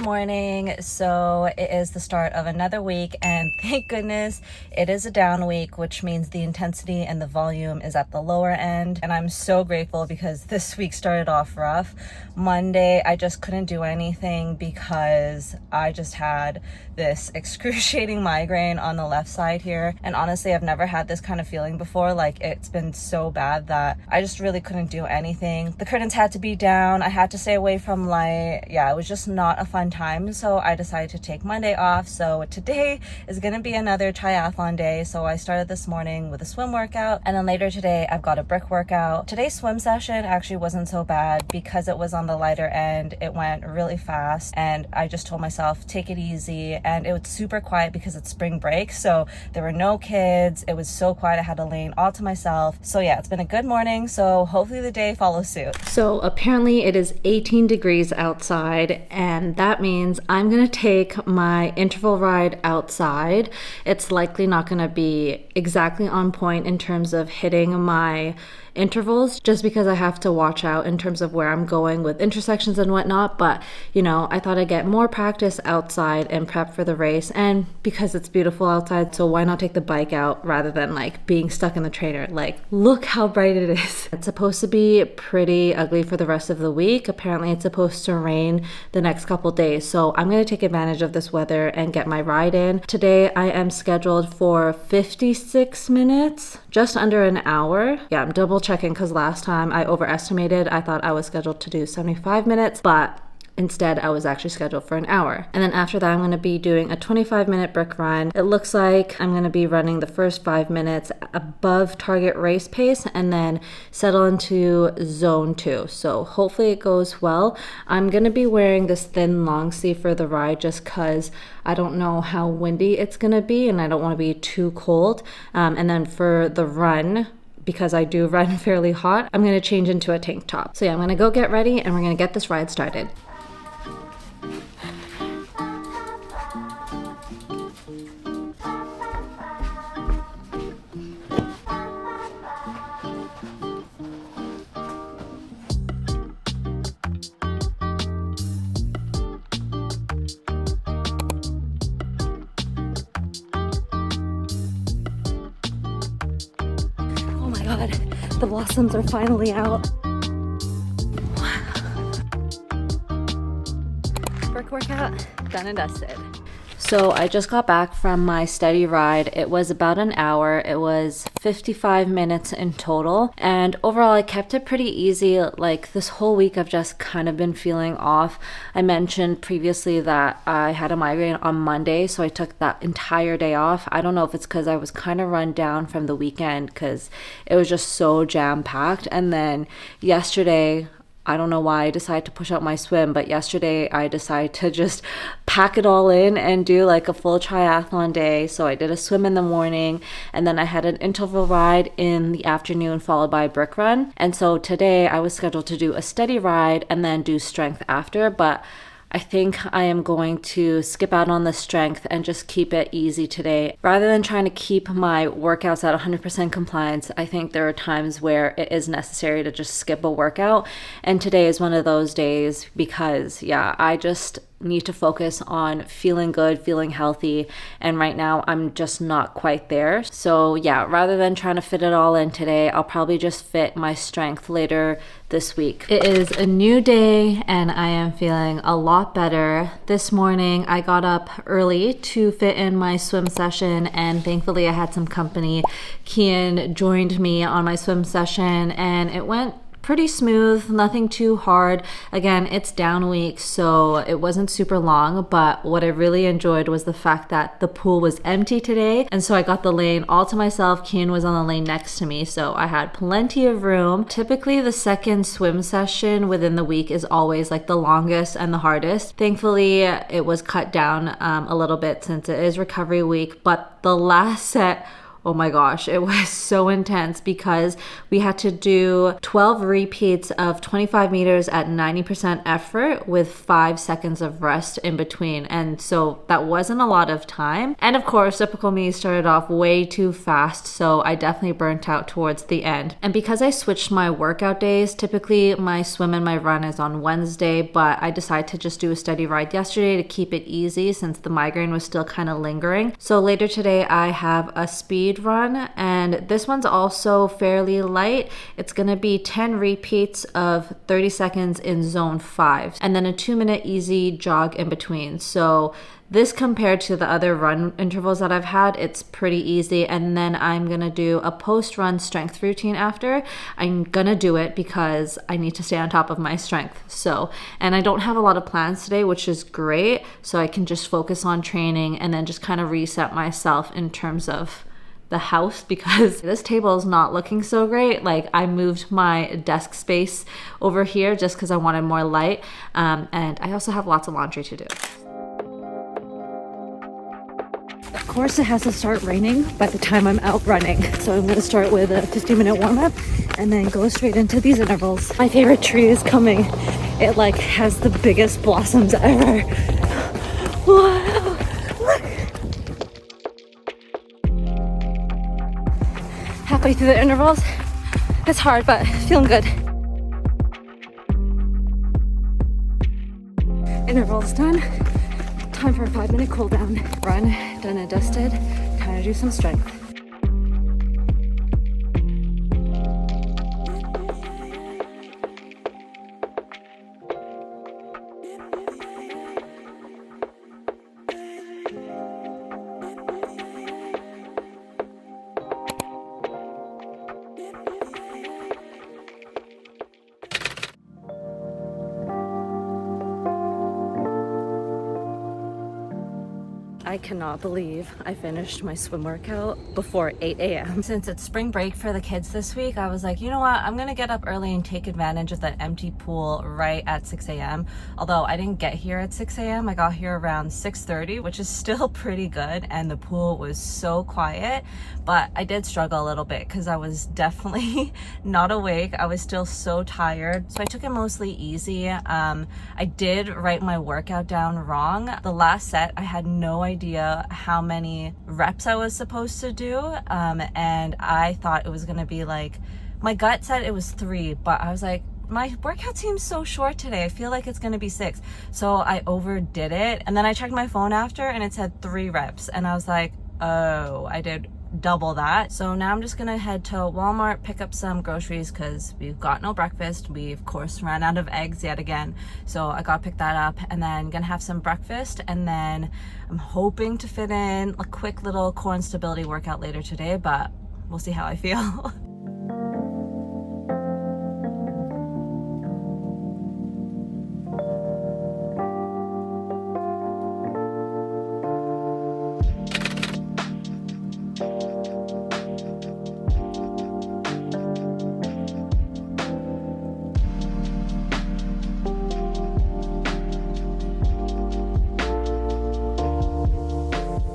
Good morning. So it is the start of another week, and thank goodness it is a down week, which means the intensity and the volume is at the lower end. And I'm so grateful because this week started off rough. Monday, I just couldn't do anything because I just had this excruciating migraine on the left side here. And honestly, I've never had this kind of feeling before. Like, it's been so bad that I just really couldn't do anything. The curtains had to be down. I had to stay away from light. Yeah, it was just not a fun time. So I decided to take Monday off. So today is going to be another triathlon day. So I started this morning with a swim workout, and then later today I've got a brick workout. Today's swim session actually wasn't so bad because it was on the lighter end. It went really fast, and I just told myself, take it easy. And it was super quiet because it's spring break, so there were no kids. It was so quiet. I had a lane all to myself. So yeah, it's been a good morning. So hopefully the day follows suit. So apparently it is 18 degrees outside, and that means I'm gonna take my interval ride outside. It's likely not gonna be exactly on point in terms of hitting my intervals, just because I have to watch out in terms of where I'm going with intersections and whatnot. But you know, I thought I'd get more practice outside and prep for the race, and because it's beautiful outside, so why not take the bike out rather than like being stuck in the trainer. Like, look how bright it is. It's supposed to be pretty ugly for the rest of the week. Apparently it's supposed to rain the next couple days, so I'm going to take advantage of this weather and get my ride in. Today I am scheduled for 56 minutes, just under an hour. Yeah, I'm double checking because last time I overestimated. I thought I was scheduled to do 75 minutes, but instead, I was actually scheduled for an hour. And then after that, I'm going to be doing a 25-minute brick run. It looks like I'm going to be running the first 5 minutes above target race pace and then settle into zone 2. So hopefully it goes well. I'm going to be wearing this thin long sleeve for the ride just because I don't know how windy it's going to be and I don't want to be too cold. And then for the run, because I do run fairly hot, I'm going to change into a tank top. So yeah, I'm going to go get ready and we're going to get this ride started. The blossoms are finally out. Brick workout done and dusted. So I just got back from my steady ride. It was about an hour. It was 55 minutes in total. And overall, I kept it pretty easy. Like, this whole week, I've just kind of been feeling off. I mentioned previously that I had a migraine on Monday, so I took that entire day off. I don't know if it's because I was kind of run down from the weekend because it was just so jam-packed. And then yesterday, I don't know why I decided to push out my swim, but yesterday I decided to just pack it all in and do like a full triathlon day. So I did a swim in the morning, and then I had an interval ride in the afternoon followed by a brick run. And so today I was scheduled to do a steady ride and then do strength after, but I think I am going to skip out on the strength and just keep it easy today. Rather than trying to keep my workouts at 100% compliance, I think there are times where it is necessary to just skip a workout. And today is one of those days because, yeah, I just need to focus on feeling good, feeling healthy, and right now I'm just not quite there. So yeah, rather than trying to fit it all in today, I'll probably just fit my strength later this week. It is a new day and I am feeling a lot better. This morning I got up early to fit in my swim session, and thankfully I had some company. Kian joined me on my swim session and it went pretty smooth, nothing too hard. Again, it's down week, so it wasn't super long, but what I really enjoyed was the fact that the pool was empty today, and so I got the lane all to myself. Kian was on the lane next to me, so I had plenty of room. Typically, the second swim session within the week is always like the longest and the hardest. Thankfully, it was cut down a little bit since it is recovery week, but the last set Oh my gosh, it was so intense because we had to do 12 repeats of 25 meters at 90% effort with 5 seconds of rest in between. And so that wasn't a lot of time. And of course, typical me started off way too fast, so I definitely burnt out towards the end. And because I switched my workout days, typically my swim and my run is on Wednesday, but I decided to just do a steady ride yesterday to keep it easy since the migraine was still kind of lingering. So later today, I have a speed run, and this one's also fairly light. It's gonna be 10 repeats of 30 seconds in zone 5 and then a 2-minute easy jog in between. So this, compared to the other run intervals that I've had, it's pretty easy. And then I'm gonna do a post-run strength routine after. I'm gonna do it because I need to stay on top of my strength. So, and I don't have a lot of plans today, which is great. So I can just focus on training and then just kind of reset myself in terms of the house, because this table is not looking so great. Like, I moved my desk space over here just because I wanted more light. And I also have lots of laundry to do. Of course, it has to start raining by the time I'm out running. So I'm gonna start with a 15-minute warm-up and then go straight into these intervals. My favorite tree is coming. It like has the biggest blossoms ever. Wow, look. Halfway through the intervals. It's hard, but feeling good. Intervals done. Time for a 5-minute cool down. Run, done and dusted. Time to do some strength. I cannot believe I finished my swim workout before 8 a.m. Since it's spring break for the kids this week, I was like, you know what? I'm gonna get up early and take advantage of that empty pool right at 6 a.m. Although I didn't get here at 6 a.m. I got here around 6:30, which is still pretty good. And the pool was so quiet, but I did struggle a little bit because I was definitely not awake. I was still so tired. So I took it mostly easy. I did write my workout down wrong. The last set, I had no idea how many reps I was supposed to do, and I thought it was gonna be like, my gut said it was 3, but I was like, my workout seems so short today, I feel like it's gonna be 6. So I overdid it, and then I checked my phone after and it said 3 reps, and I was like, oh, I did double that. So now I'm just gonna head to Walmart, pick up some groceries because we've got no breakfast. We of course ran out of eggs yet again, so I gotta pick that up, and then gonna have some breakfast, and then I'm hoping to fit in a quick little core and stability workout later today, but we'll see how I feel.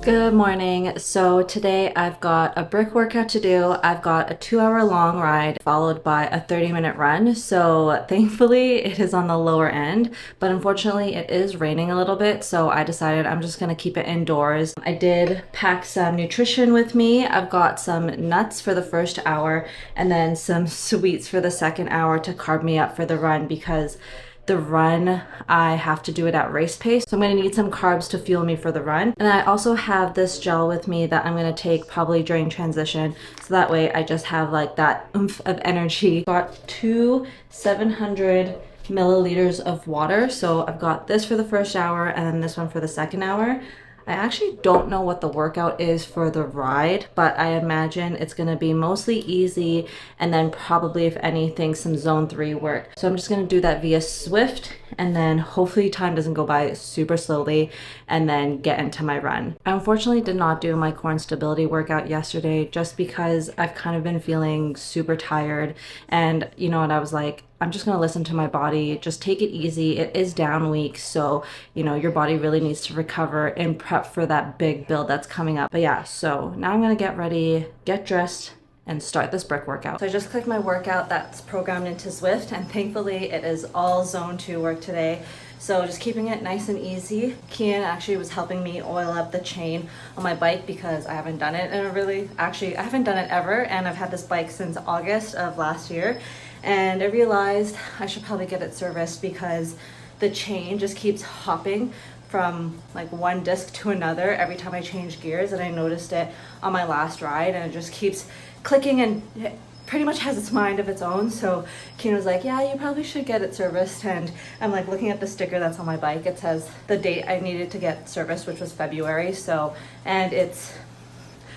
Good morning. So today I've got a brick workout to do. I've got a 2-hour long ride followed by a 30-minute run. So thankfully it is on the lower end, but unfortunately it is raining a little bit. So I decided I'm just gonna keep it indoors. I did pack some nutrition with me. I've got some nuts for the first hour and then some sweets for the second hour to carb me up for the run, because the run, I have to do it at race pace. So I'm gonna need some carbs to fuel me for the run. And I also have this gel with me that I'm gonna take probably during transition. So that way I just have like that oomph of energy. Got 2 700 milliliters of water. So I've got this for the first hour and then this one for the second hour. I actually don't know what the workout is for the ride, but I imagine it's gonna be mostly easy and then probably, if anything, some zone 3 work. So I'm just gonna do that via Swift, and then hopefully time doesn't go by super slowly, and then get into my run. I unfortunately did not do my core and stability workout yesterday just because I've kind of been feeling super tired, and you know what, I was like, I'm just gonna listen to my body, just take it easy. It is down week, so you know your body really needs to recover and prep for that big build that's coming up. But yeah, so now I'm gonna get ready, get dressed, and start this brick workout. So I just clicked my workout that's programmed into Zwift, and thankfully it is all zone 2 work today. So just keeping it nice and easy. Kian actually was helping me oil up the chain on my bike because I haven't done it in I haven't done it ever, and I've had this bike since August of last year. And I realized I should probably get it serviced because the chain just keeps hopping from like one disc to another every time I change gears, and I noticed it on my last ride, and it just keeps clicking and it pretty much has its mind of its own. So Keen was like, yeah, you probably should get it serviced. And I'm like looking at the sticker that's on my bike. It says the date I needed to get serviced, which was February. So, and it's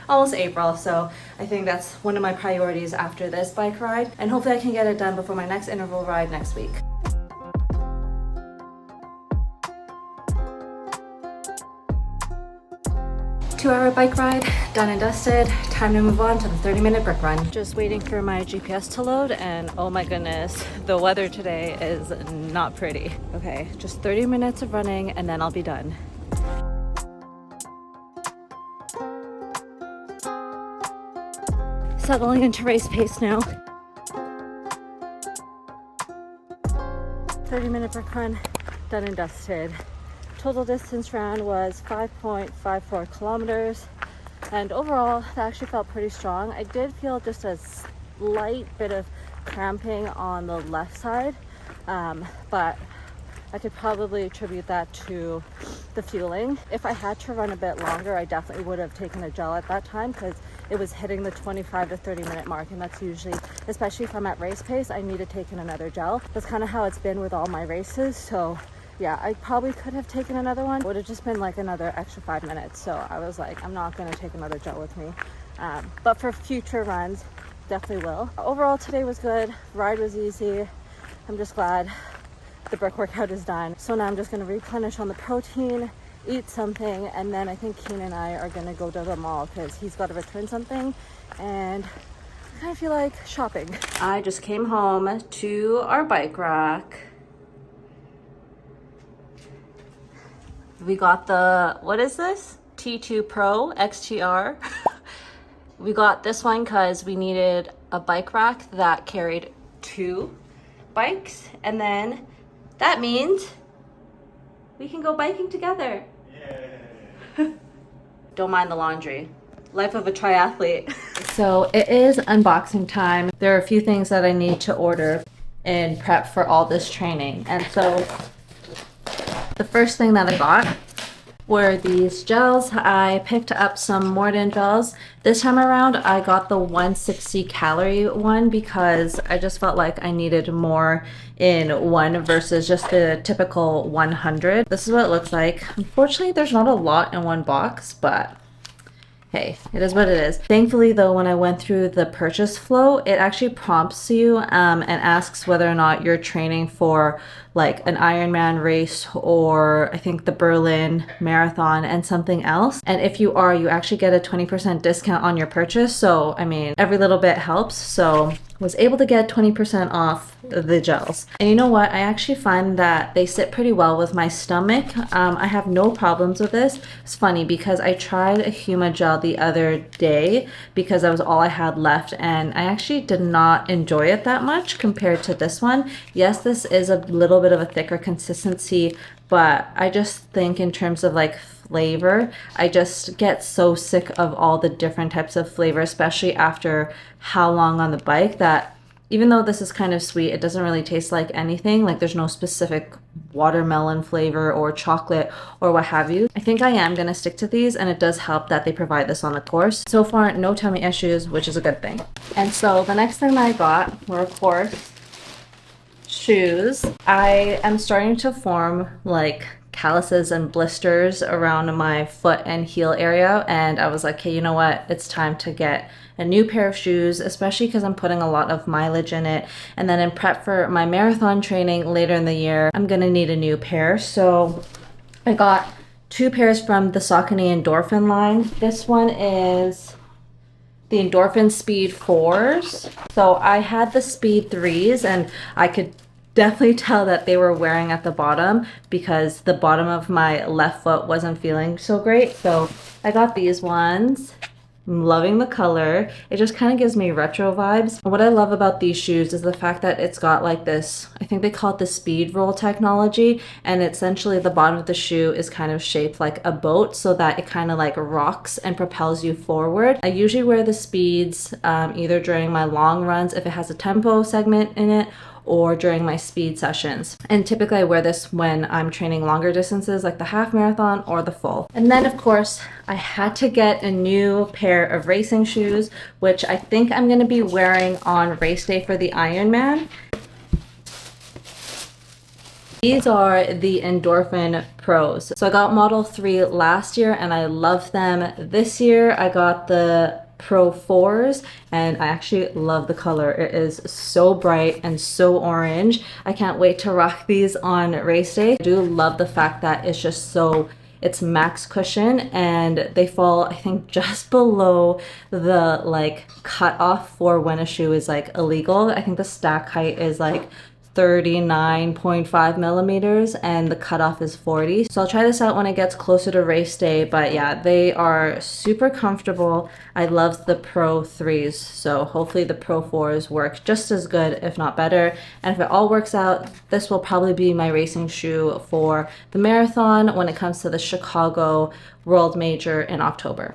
almost April, so I think that's one of my priorities after this bike ride, and hopefully I can get it done before my next interval ride next week. Two-hour bike ride, done and dusted. Time to move on to the 30-minute brick run. Just waiting for my GPS to load, and oh my goodness, the weather today is not pretty. Okay, just 30 minutes of running and then I'll be done. Settling into race pace now. 30-minute brick run, done and dusted. Total distance ran was 5.54 kilometers, and overall that actually felt pretty strong. I did feel just a slight bit of cramping on the left side, but I could probably attribute that to the fueling. If I had to run a bit longer, I definitely would have taken a gel at that time because it was hitting the 25 to 30 minute mark, and that's usually, especially if I'm at race pace, I need to take in another gel. That's kind of how it's been with all my races. So yeah, I probably could have taken another one. It would have just been like another extra 5 minutes. So I was like, I'm not gonna take another gel with me. But for future runs, definitely will. Overall, today was good. Ride was easy. I'm just glad the brick workout is done. So now I'm just gonna replenish on the protein, eat something, and then I think Keen and I are gonna go to the mall because he's got to return something, and I kind of feel like shopping. I just came home to our bike rack. We got the, what is this? T2 Pro XTR. We got this one because we needed a bike rack that carried 2 bikes, and then that means we can go biking together. Yeah. Don't mind the laundry. Life of a triathlete. So it is unboxing time. There are a few things that I need to order and prep for all this training. And so the first thing that I got were these gels. I picked up some Morden gels. This time around, I got the 160 calorie one because I just felt like I needed more in one versus just the typical 100. This is what it looks like. Unfortunately, there's not a lot in one box, but hey, it is what it is. Thankfully though, when I went through the purchase flow, it actually prompts you and asks whether or not you're training for like an Ironman race, or I think the Berlin Marathon and something else. And if you are, you actually get a 20% discount on your purchase. So I mean, every little bit helps. So was able to get 20% off the gels. And you know what? I actually find that they sit pretty well with my stomach. I have no problems with this. It's funny because I tried a Huma gel the other day because that was all I had left, and I actually did not enjoy it that much compared to this one. Yes, this is a little bit of a thicker consistency, but I just think in terms of like flavor, I just get so sick of all the different types of flavor, especially after how long on the bike, that even though this is kind of sweet, it doesn't really taste like anything. Like there's no specific watermelon flavor or chocolate or what have you. I think I am gonna stick to these, and it does help that they provide this on the course. So far, no tummy issues, which is a good thing. And so the next thing that I got were, of course, shoes. I am starting to form like calluses and blisters around my foot and heel area, and I was like, hey, you know what, it's time to get a new pair of shoes, especially because I'm putting a lot of mileage in it, and then in prep for my marathon training later in the year, I'm gonna need a new pair. So I got 2 pairs from the Saucony Endorphin line. This one is the Endorphin Speed 4s. So I had the Speed 3s and I could definitely tell that they were wearing at the bottom because the bottom of my left foot wasn't feeling so great. So I got these ones. I'm loving the color. It just kind of gives me retro vibes. What I love about these shoes is the fact that it's got like this, I think they call it the speed roll technology, and essentially the bottom of the shoe is kind of shaped like a boat so that it kind of like rocks and propels you forward. I usually wear the speeds either during my long runs if it has a tempo segment in it, or during my speed sessions. And typically I wear this when I'm training longer distances like the half marathon or the full. And then of course I had to get a new pair of racing shoes, which I think I'm gonna be wearing on race day for the Ironman. These are the Endorphin Pros. So I got Model 3 last year and I love them. This year I got the Pro 4s and I actually love the color. It is so bright and so orange. I can't wait to rock these on race day. I do love the fact that it's just so, it's max cushion and they fall I think just below the like cutoff for when a shoe is like illegal. I think the stack height is like 39.5 millimeters and the cutoff is 40. So I'll try this out when it gets closer to race day, but yeah, they are super comfortable. I love the Pro 3s, so hopefully the Pro 4s work just as good, if not better. And if it all works out, this will probably be my racing shoe for the marathon when it comes to the Chicago World Major in October.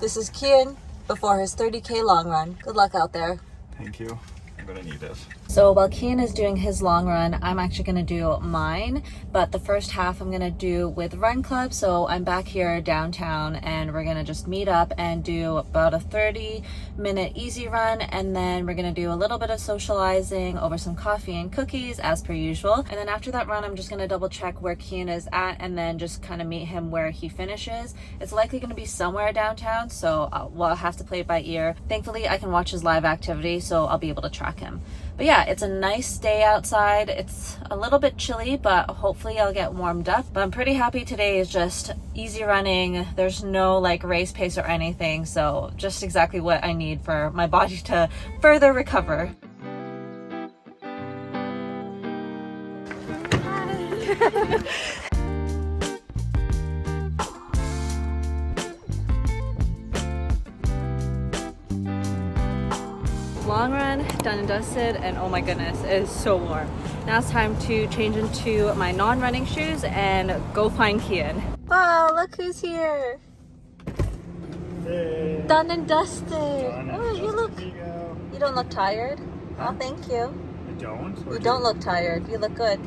This is Kian before his 30K long run. Good luck out there. Thank you. I'm gonna need this. So while Kian is doing his long run, I'm actually gonna do mine, but the first half I'm gonna do with Run Club. So I'm back here downtown and we're gonna just meet up and do about a 30-minute easy run, and then we're gonna do a little bit of socializing over some coffee and cookies as per usual. And then after that run, I'm just gonna double check where Kian is at and then just kind of meet him where he finishes. It's likely gonna be somewhere downtown, so we'll have to play it by ear. Thankfully, I can watch his live activity, so I'll be able to track him. But yeah, it's a nice day outside. It's a little bit chilly, but hopefully I'll get warmed up. But I'm pretty happy today is just easy running. There's no like race pace or anything. So just exactly what I need for my body to further recover. Long run, done and dusted, and oh my goodness, it is so warm. Now it's time to change into my non-running shoes and go find Kian. Wow, look who's here. Hey. Done and dusted. Oh, You don't look tired. Oh, thank you. I don't? You don't look tired. You look good.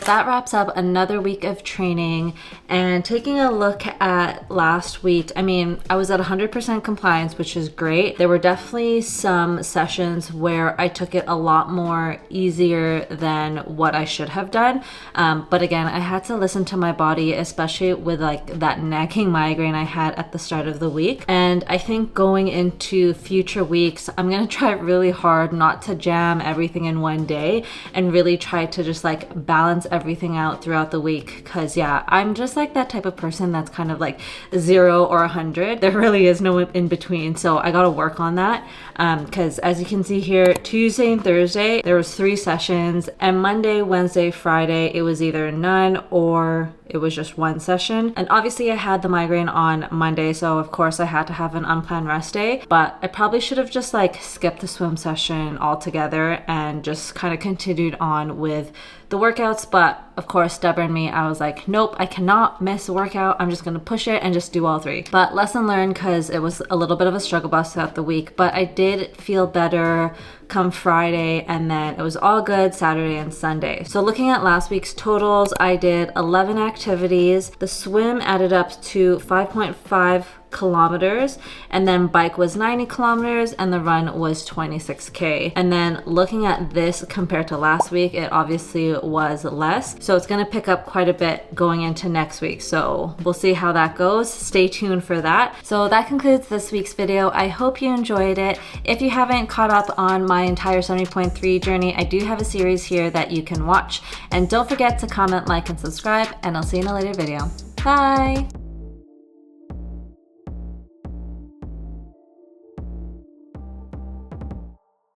That wraps up another week of training. And taking a look at last week, I mean, I was at 100% compliance, which is great. There were definitely some sessions where I took it a lot more easier than what I should have done. But again, I had to listen to my body, especially with like that nagging migraine I had at the start of the week. And I think going into future weeks, I'm gonna try really hard not to jam everything in one day and really try to just like balance everything out throughout the week. Cause yeah, I'm just like that type of person that's kind of like 0 or 100. There really is no in between. So I gotta work on that. Cause as you can see here, Tuesday and Thursday, there was 3 sessions, and Monday, Wednesday, Friday, it was either none or it was just 1 session. And obviously I had the migraine on Monday, so of course I had to have an unplanned rest day, but I probably should have just like skipped the swim session altogether and just kind of continued on with the workouts. But of course, stubborn me, I was like, nope, I cannot miss a workout. I'm just gonna push it and just do all 3. But lesson learned, because it was a little bit of a struggle bus throughout the week, but I did feel better come Friday, and then it was all good Saturday and Sunday. So looking at last week's totals, I did 11 activities. The swim added up to 5.5 kilometers, and then bike was 90 kilometers, and the run was 26K. And then looking at this compared to last week, it obviously was less. So it's gonna pick up quite a bit going into next week. So we'll see how that goes. Stay tuned for that. So that concludes this week's video. I hope you enjoyed it. If you haven't caught up on my entire 70.3 journey, I do have a series here that you can watch. And don't forget to comment, like, and subscribe, and I'll see you in a later video. Bye!